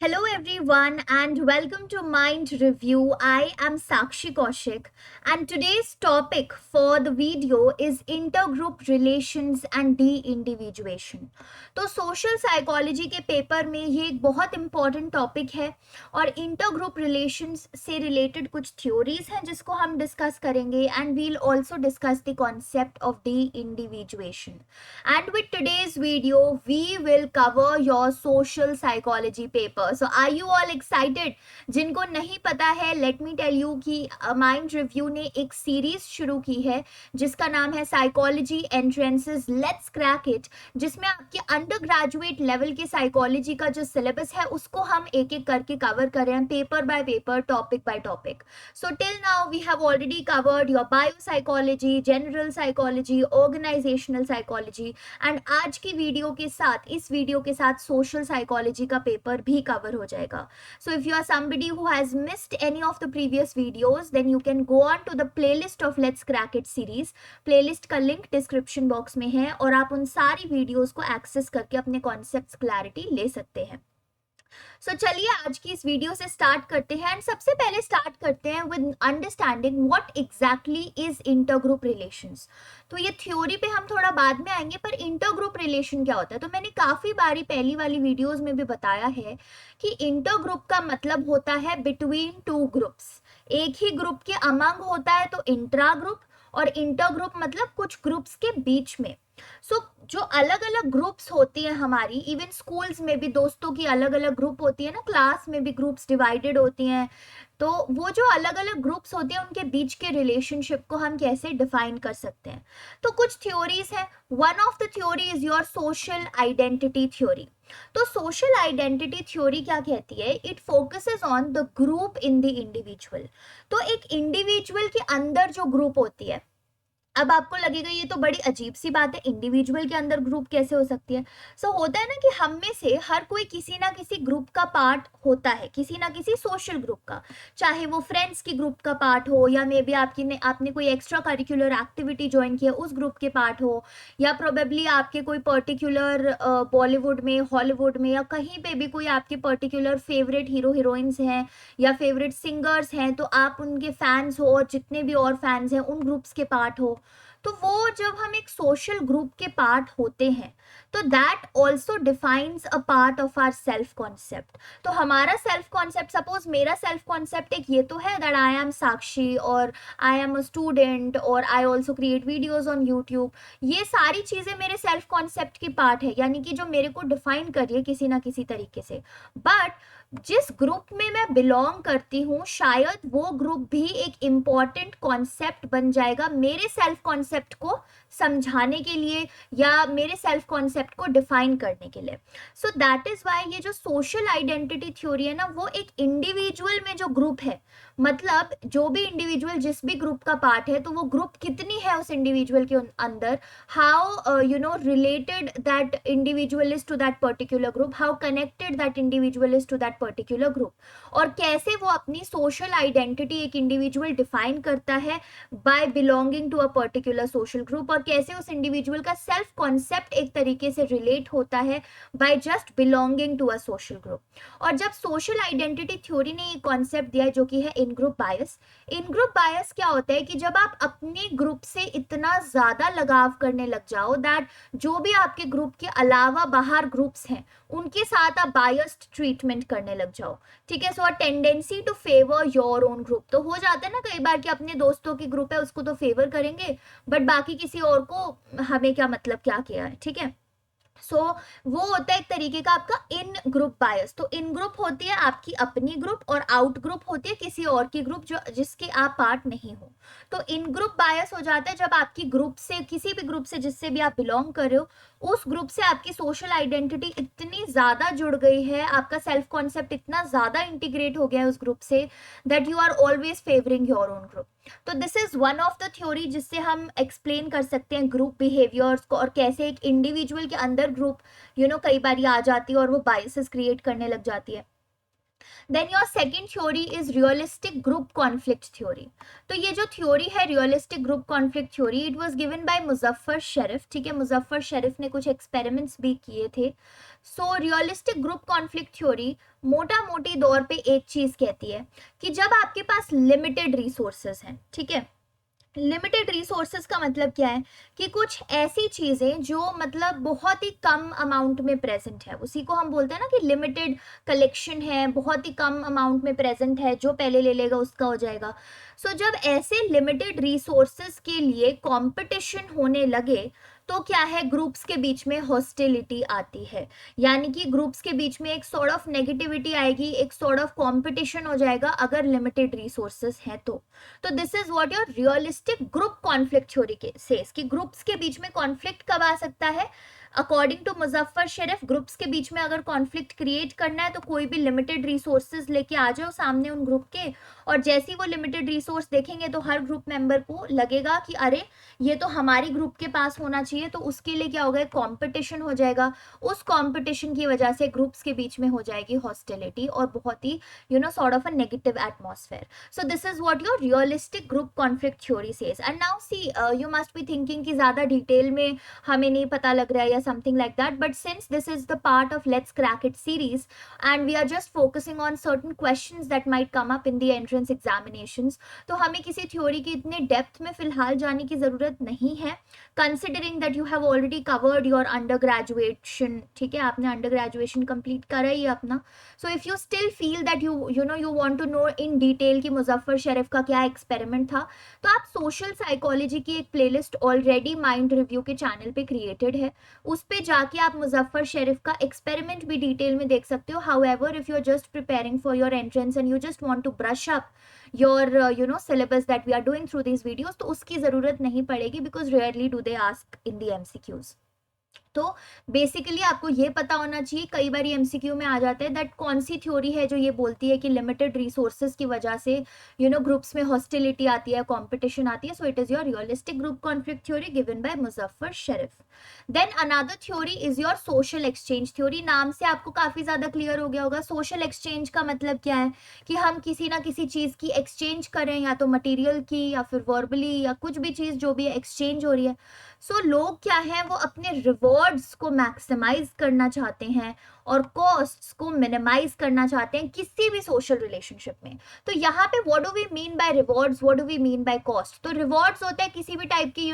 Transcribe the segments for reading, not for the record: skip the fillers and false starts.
Hello, everyone, and welcome to Mind Review. I am Sakshi Kaushik, and today's topic for the video is intergroup relations and de-individuation. तो social psychology के paper में ये एक बहुत important topic है और intergroup relations से related कुछ थ्योरीज हैं जिसको हम डिस्कस करेंगे and we'll also discuss the concept of de-individuation. And with today's video, we will cover your social psychology paper. So are you all excited? जिनको नहीं पता है, let me tell you कि माइंड रिव्यू ने एक series शुरू की है जिसका नाम है psychology entrances let's crack it, जिसमें आपके अंडर ग्रेजुएट लेवल के साइकोलॉजी का जो सिलेबस है उसको हम एक एक करके कवर कर रहे हैं, paper by paper, topic by topic. So till now we have already covered your biopsychology, general psychology, organisational psychology and आज की वीडियो के साथ, इस वीडियो के साथ सोशल साइकोलॉजी का पेपर भी कवर हो जाएगा. So if you are somebody who has missed any of the previous videos, then you can go on to the playlist of Let's Crack It series. playlist का link description box में है और आप उन सारी videos को access करके अपने कॉन्सेप्ट्स क्लैरिटी ले सकते हैं. सो चलिए आज की इस वीडियो से स्टार्ट करते हैं एंड सबसे पहले स्टार्ट करते हैं with understanding what exactly is intergroup relations. तो ये थ्योरी पे हम थोड़ा बाद में आएंगे, पर इंटरग्रुप रिलेशन क्या होता है तो मैंने काफी बारी पहली वाली वीडियोस में भी बताया है कि इंटरग्रुप का मतलब होता है बिटवीन टू ग्रुप्स. एक ही ग्रुप के अमंग होता है तो इंट्रा ग्रुप, और इंटरग्रुप मतलब कुछ ग्रुप्स के बीच में. सो जो अलग अलग ग्रुप्स होती हैं हमारी, इवन स्कूल्स में भी दोस्तों की अलग अलग ग्रुप होती है ना, क्लास में भी ग्रुप्स डिवाइडेड होती हैं, तो वो जो अलग अलग ग्रुप्स होती हैं उनके बीच के रिलेशनशिप को हम कैसे डिफाइन कर सकते हैं. तो कुछ थ्योरीज हैं. One of the theory is your social identity theory. तो सोशल आइडेंटिटी थ्योरी क्या कहती है? It focuses on the group in the individual. तो एक इंडिविजुअल के अंदर जो ग्रुप होती है, अब आपको लगेगा ये तो बड़ी अजीब सी बात है, इंडिविजुअल के अंदर ग्रुप कैसे हो सकती है. सो होता है ना कि हम में से हर कोई किसी ना किसी ग्रुप का पार्ट होता है, किसी ना किसी सोशल ग्रुप का, चाहे वो फ्रेंड्स की ग्रुप का पार्ट हो या मे बी आपने कोई एक्स्ट्रा करिकुलर एक्टिविटी ज्वाइन किया उस ग्रुप के पार्ट हो, या प्रोबेबली आपके कोई पर्टिकुलर बॉलीवुड में, हॉलीवुड में या कहीं पे भी कोई आपके पर्टिकुलर फेवरेट हीरो हीरोइंस हैं या फेवरेट सिंगर्स हैं तो आप उनके फैंस हो, और जितने भी और फैंस हैं उन ग्रुप्स के पार्ट हो. तो वो जब हम एक सोशल ग्रुप के पार्ट होते हैं तो that also defines a part of our self concept. तो हमारा सेल्फ कॉन्सेप्ट, सपोज मेरा सेल्फ कॉन्सेप्ट एक ये तो है दैट आई एम साक्षी और आई एम अ स्टूडेंट और I also create videos on YouTube. ये सारी चीजें मेरे सेल्फ कॉन्सेप्ट की पार्ट है, यानी कि जो मेरे को डिफाइन कर रही है किसी ना किसी तरीके से. बट जिस ग्रुप में मैं बिलोंग करती हूँ शायद वो ग्रुप भी एक इम्पॉर्टेंट कॉन्सेप्ट बन जाएगा मेरे सेल्फ कॉन्सेप्ट को समझाने के लिए या मेरे सेल्फ कॉन्सेप्ट को डिफाइन करने के लिए. सो दैट इज वाई ये जो सोशल आइडेंटिटी थ्योरी है ना, वो एक इंडिविजुअल में जो ग्रुप है, मतलब जो भी इंडिविजुअल जिस भी ग्रुप का पार्ट है तो वो ग्रुप कितनी है उस इंडिविजुअल के अंदर, how related that individual is to that particular group, how connected that individual is to that particular group, और कैसे वो अपनी सोशल आइडेंटिटी एक इंडिविजुअल डिफाइन करता है by belonging to a particular social group, और कैसे उस इंडिविजुअल का सेल्फ कॉन्सेप्ट एक तरीके से रिलेट होता है by just belonging to a social group. और जब सोशल आइडेंटिटी थ्योरी ने ये कॉन्सेप्ट दिया है जो कि है इन ग्रुप बायस. इन ग्रुप बायस क्या होता है कि जब आप अपने ग्रुप से इतना ज्यादा लगाव करने लग जाओ दैट जो भी आपके ग्रुप के अलावा बाहर ग्रुप्स हैं उनके साथ आप बायस्ड ट्रीटमेंट करने लग जाओ. ठीक है. So a tendency to favour your own group. तो हो जाता है ना कई बार कि अपने दोस्तों की ग्रुप है उसको तो फेवर करेंगे बट बाकी किसी और को हमें क्या मतलब क्या किया है. ठीक है. सो वो होता है एक तरीके का आपका इन ग्रुप बायस. तो इन ग्रुप होती है आपकी अपनी ग्रुप और आउट ग्रुप होती है किसी और की ग्रुप जो जिसके आप पार्ट नहीं हो. तो इन ग्रुप बायस हो जाता है जब आपकी ग्रुप से, किसी भी ग्रुप से जिससे भी आप बिलोंग कर रहे हो, उस ग्रुप से आपकी सोशल आइडेंटिटी इतनी ज्यादा जुड़ गई है, आपका सेल्फ कॉन्सेप्ट इतना ज्यादा इंटीग्रेट हो गया है उस ग्रुप से that you are always favouring your own group. तो this is one of the theory जिससे हम एक्सप्लेन कर सकते हैं ग्रुप बिहेवियर्स को और कैसे एक इंडिविजुअल के अंदर ग्रुप कई बार आ जाती है और वो बायसेस क्रिएट करने लग जाती है. Then your second theory is realistic group conflict theory. तो ये जो थ्योरी है realistic group conflict theory, it was given by Muzaffar Sherif. ठीक है, मुजफ्फर शरीफ ने कुछ एक्सपेरिमेंट्स भी किए थे। सो रियलिस्टिक ग्रुप कॉन्फ्लिक्ट थ्योरी मोटा मोटी तौर पे एक चीज कहती है कि जब आपके पास लिमिटेड रिसोर्सेज हैं, ठीक है, लिमिटेड रिसोर्सेज का मतलब क्या है कि कुछ ऐसी चीजें जो मतलब बहुत ही कम अमाउंट में प्रेजेंट है, उसी को हम बोलते हैं ना कि लिमिटेड कलेक्शन है, बहुत ही कम अमाउंट में प्रेजेंट है, जो पहले ले लेगा उसका हो जाएगा। सो जब ऐसे लिमिटेड रिसोर्सेज के लिए कंपटीशन होने लगे तो क्या है, ग्रुप्स के बीच में हॉस्टिलिटी आती है, यानी कि ग्रुप्स के बीच में एक सॉर्ट ऑफ नेगेटिविटी आएगी, एक सॉर्ट ऑफ कंपटीशन हो जाएगा अगर लिमिटेड रिसोर्सेज हैं तो this is what your realistic group conflict theory के सेज कि ग्रुप्स के बीच में कॉन्फ्लिक्ट कब आ सकता है। According to Muzafer Sherif, groups के बीच में अगर कॉन्फ्लिक्ट क्रिएट करना है तो कोई भी लिमिटेड रिसोर्सेज लेके आ जाओ सामने उन ग्रुप के, और जैसे ही वो लिमिटेड रिसोर्स देखेंगे तो हर ग्रुप मेंबर को लगेगा कि अरे ये तो हमारी ग्रुप के पास होना चाहिए, तो उसके लिए क्या होगा, कंपटीशन हो जाएगा। उस कंपटीशन की वजह से ग्रुप्स के बीच में हो जाएगी हॉस्टिलिटी और बहुत ही sort of a negative atmosphere. So this is what your realistic group conflict theory says. And now see, you must be thinking कि ज्यादा डिटेल में हमें नहीं पता लग रहा है या something like that, but since this is the part of Let's Crack It series and we are just focusing on certain questions that might come up in the entrance examinations, तो हमें किसी थ्योरी की इतने depth में फिलहाल जाने की जरूरत नहीं है, considering that you have already covered your undergraduation। ठीक है, आपने अंडर ग्रेजुएशन कंप्लीट करा ही है अपना। So if you still feel that you want to know in detail कि मुजफ्फर शरीफ का क्या एक्सपेरिमेंट था, तो आप सोशल साइकोलॉजी की एक प्लेलिस्ट ऑलरेडी माइंड रिव्यू के चैनल पे क्रिएटेड है, उस पे जाके आप मुजफ्फर शरीफ का एक्सपेरिमेंट भी डिटेल में देख सकते हो। However if you are just preparing for your entrance and you just want to brush up your syllabus that we are doing through these videos, तो उसकी जरूरत नहीं पड़ेगी, because rarely do they ask in the MCQs. तो basically आपको ये पता होना चाहिए, कई बार एमसीक्यू में आ जाता है दैट कौन सी थ्योरी है जो ये बोलती है कि लिमिटेड रिसोर्सेज की वजह से ग्रुप्स में हॉस्टिलिटी आती है, कंपटीशन आती है। So it is your realistic group conflict theory given by Muzaffar Sherif. Then another theory is your social exchange theory. नाम से आपको काफी ज्यादा क्लियर हो गया होगा, सोशल एक्सचेंज का मतलब क्या है कि हम किसी ना किसी चीज की एक्सचेंज करें, या तो मटेरियल की या फिर वर्बली या कुछ भी चीज जो भी एक्सचेंज हो रही है। सो लोग क्या है, वो अपने रिवॉर्ड्स को मैक्सिमाइज करना चाहते हैं और कॉस्ट्स को मिनिमाइज करना चाहते हैं किसी भी सोशल रिलेशनशिप में। तो यहाँ पे what do we mean by rewards, what do we mean by cost. तो रिवॉर्ड्स होता है किसी भी टाइप की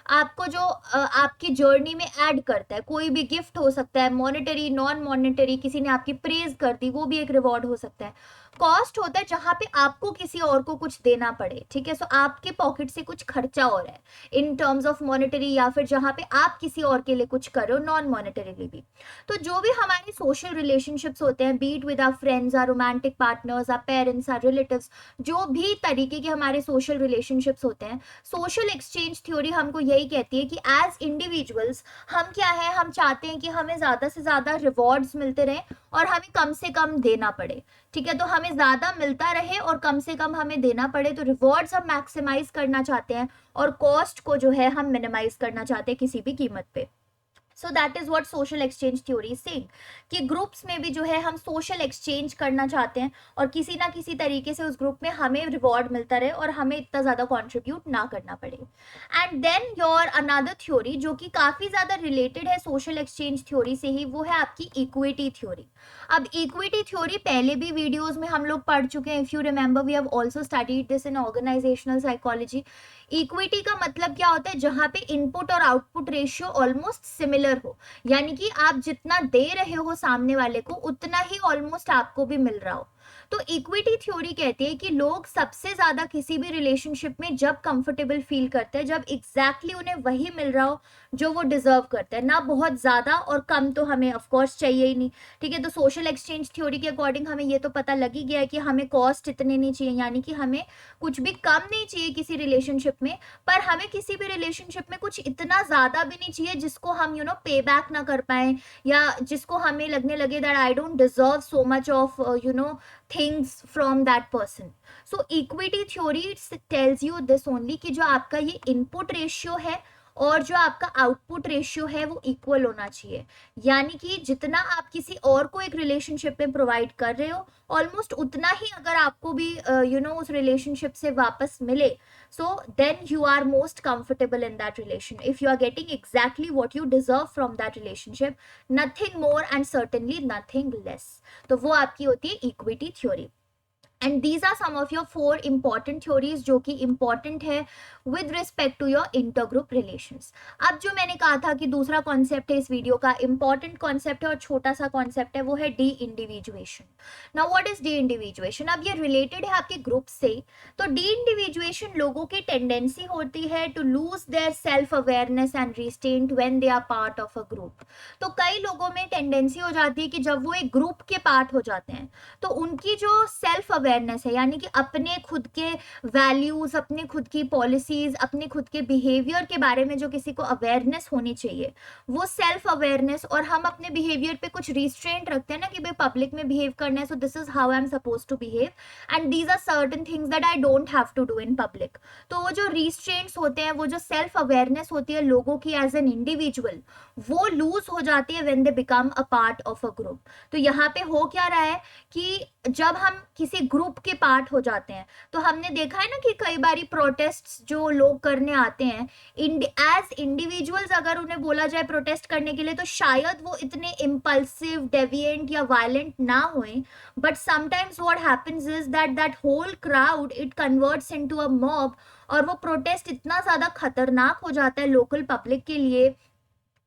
आपको जो आपकी जर्नी में ऐड करता है, कोई भी गिफ्ट हो सकता है, मॉनेटरी नॉन मॉनेटरी, किसी ने आपकी प्रेज कर दी वो भी एक रिवॉर्ड हो सकता है। कॉस्ट होता है जहां पे आपको किसी और को कुछ देना पड़े, ठीक है, सो आपके पॉकेट से कुछ खर्चा हो रहा है इन टर्म्स ऑफ मॉनेटरी, या फिर जहां पे आप किसी और के लिए कुछ करो नॉन मॉनेटरीली भी। तो जो भी हमारे सोशल रिलेशनशिप्स होते हैं, be it with our friends, our romantic partners, our parents, our relatives, जो भी तरीके के हमारे सोशल रिलेशनशिप्स होते हैं, सोशल एक्सचेंज थ्योरी हमको यही कहती है कि एज इंडिविजुअल्स हम क्या है, हम चाहते हैं कि हमें ज्यादा से ज्यादा रिवॉर्ड्स मिलते रहें और हमें कम से कम देना पड़े। ठीक है, तो हमें ज्यादा मिलता रहे और कम से कम हमें देना पड़े, तो रिवॉर्ड्स हम मैक्सिमाइज करना चाहते हैं और कॉस्ट को जो है हम मिनिमाइज करना चाहते हैं किसी भी कीमत पे। सो that is what social exchange theory is saying कि ग्रुप्स में भी जो है हम सोशल एक्सचेंज करना चाहते हैं और किसी ना किसी तरीके से उस ग्रुप में हमें रिवॉर्ड मिलता रहे और हमें इतना ज्यादा कंट्रीब्यूट ना करना पड़े। And then your another theory जो कि काफी ज्यादा रिलेटेड है सोशल एक्सचेंज थ्योरी से ही, वो है आपकी इक्विटी थ्योरी। अब इक्विटी थ्योरी पहले भी वीडियोस में हम लोग पढ़ चुके हैं, if you remember we have also studied this in organisational psychology. Equity का मतलब क्या होता है, जहां पे इनपुट और आउटपुट रेशियो ऑलमोस्ट सिमिलर हो, यानी कि आप जितना दे रहे हो सामने वाले को उतना ही ऑलमोस्ट आपको भी मिल रहा हो। तो इक्विटी थ्योरी कहती है कि लोग सबसे ज्यादा किसी भी रिलेशनशिप में जब कंफर्टेबल फील करते हैं, जब एग्जैक्टली उन्हें वही मिल रहा हो जो वो डिजर्व करते हैं, ना बहुत ज्यादा और कम तो हमें ऑफ कोर्स चाहिए ही नहीं। ठीक है, तो सोशल एक्सचेंज थ्योरी के अकॉर्डिंग हमें ये तो पता लग ही गया है कि हमें कॉस्ट इतने नहीं चाहिए, यानी कि हमें कुछ भी कम नहीं चाहिए किसी रिलेशनशिप में, पर हमें किसी भी रिलेशनशिप में कुछ इतना ज्यादा भी नहीं चाहिए जिसको हम पे बैक ना कर पाए, या जिसको हमें लगने लगे that I don't deserve so much of things from that person. So equity theory tells you this only कि जो आपका ये input ratio है और जो आपका आउटपुट रेशियो है वो इक्वल होना चाहिए, यानी कि जितना आप किसी और को एक रिलेशनशिप में प्रोवाइड कर रहे हो ऑलमोस्ट उतना ही अगर आपको भी उस रिलेशनशिप से वापस मिले, so then you are most comfortable in that relation if you are getting exactly what you deserve from that relationship, nothing more and certainly nothing less. तो वो आपकी होती है equity theory. And these are some of your 4 important theories जो कि important है with respect to your intergroup relations. अब जो मैंने कहा था कि दूसरा कॉन्सेप्ट है इस वीडियो का, इंपॉर्टेंट कॉन्सेप्ट है और छोटा सा कॉन्सेप्ट है, वो है deindividuation. Now what is deindividuation? अब ये रिलेटेड है आपके ग्रुप से. तो डी इंडिविजुएशन लोगों की टेंडेंसी होती है to lose their self awareness and restraint when they are part of a group. तो कई लोगों में टेंडेंसी हो जाती है कि जब वो एक ग्रुप के पार्ट हो जाते हैं तो उनकी जो सेल्फ अवेयरनेस है, यानी कि अपने खुद के वैल्यूज, अपने खुद की पॉलिसीज, अपने खुद के बिहेवियर के बारे में जो किसी को अवेयरनेस होनी चाहिए, वो सेल्फ अवेयरनेस, और हम अपने बिहेवियर पे कुछ रिस्ट्रेंट रखते हैं ना कि भाई पब्लिक में बिहेव करना है, so this is how I am suppose to behave and these are certain things that I don't have to do in public. तो वो जो रिस्ट्रेंट्स होते हैं, वो जो सेल्फ अवेयरनेस होती है लोगों की एज एन इंडिविजुअल, वो लूज हो जाती है when they become a part of a group. तो यहाँ पे हो क्या रहा है कि जब हम किसी ग्रुप के पार्ट हो जाते हैं तो हमने देखा है ना कि कई बारी प्रोटेस्ट जो लोग करने आते हैं एज इंडिविजुअल्स, अगर उन्हें बोला जाए प्रोटेस्ट करने के लिए तो शायद वो इतने इम्पल्सिव, डेविएंट या वायलेंट ना होए, but sometimes what happens is that that whole crowd it converts into a mob, और वो प्रोटेस्ट इतना ज्यादा खतरनाक हो जाता है लोकल पब्लिक के लिए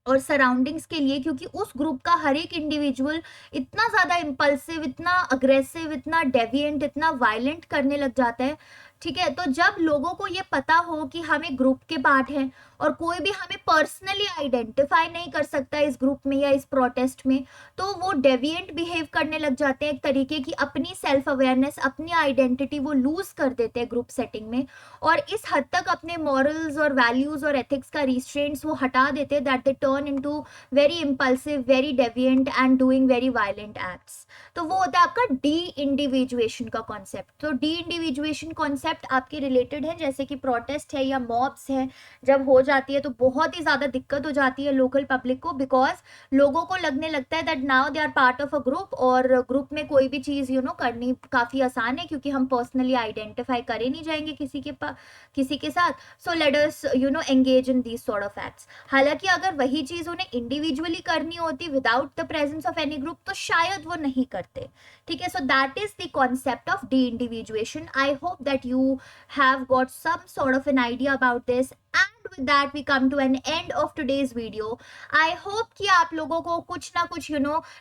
और सराउंडिंग्स के लिए, क्योंकि उस ग्रुप का हर एक इंडिविजुअल इतना ज़्यादा इम्पल्सिव, इतना अग्रेसिव, इतना डेविएंट, इतना वायलेंट करने लग जाता है. ठीक है, तो जब लोगों को ये पता हो कि हम एक ग्रुप के पार्ट हैं और कोई भी हमें पर्सनली आइडेंटिफाई नहीं कर सकता इस ग्रुप में या इस प्रोटेस्ट में, तो वो डेविएंट बिहेव करने लग जाते हैं, एक तरीके की अपनी सेल्फ अवेयरनेस, अपनी आइडेंटिटी वो लूज कर देते हैं ग्रुप सेटिंग में, और इस हद तक अपने मॉरल्स और वैल्यूज और एथिक्स का रिस्ट्रेंट्स वो हटा देते हैं that they turn into very impulsive, very deviant and doing very violent acts. तो वो होता है आपका डी इंडिविजुएशन का कॉन्सेप्ट. तो डी इंडिविजुएशन कॉन्सेप्ट आपके रिलेटेड है, जैसे कि प्रोटेस्ट है या मॉब्स है, जब हो जाती है तो बहुत ही ज्यादा दिक्कत हो जाती है लोकल पब्लिक को, बिकॉज लोगों को लगने लगता है that now they are part of a group, और ग्रुप में कोई भी चीज करनी काफी आसान है क्योंकि हम पर्सनली आइडेंटिफाई करे नहीं जाएंगे किसी के साथ. So let us engage in these sort of acts. हालांकि अगर वही चीज उन्हें इंडिविजुअली करनी होती without the presence of any group तो शायद वो नहीं करते. ठीक है, so that is the concept of deindividuation. I hope that you have got some sort of an idea about this, and with that we come to an end of today's video. I hope कि आप लोगों को कुछ ना कुछ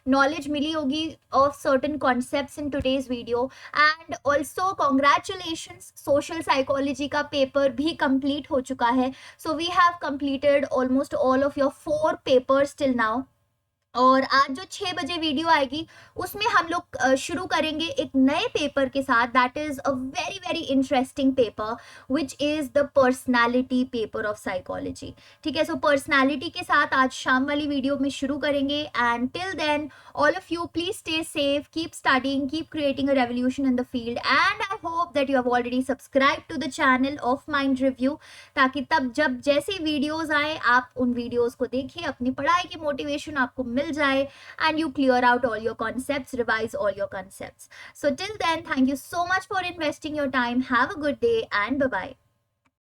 knowledge मिली होगी of certain concepts in today's video, and also congratulations, social psychology का paper भी complete हो चुका है. So we have completed almost all of your 4 papers till now. और आज जो 6 बजे वीडियो आएगी उसमें हम लोग शुरू करेंगे एक नए पेपर के साथ, that is a very very interesting paper which is the personality paper of psychology. ठीक है, सो पर्सनालिटी के साथ आज शाम वाली वीडियो में शुरू करेंगे. And till then all of you please stay safe, keep studying, keep creating a revolution in the field, and I hope that you have already subscribe to the channel of Mind Review, ताकि तब जब जैसे videos आए आप उन videos को देखिए, अपनी पढ़ाई की मोटिवेशन आपको मिल जाए, and you clear out all your concepts, revise all your concepts. So till then, thank you so much for investing your time. Have a good day and bye bye.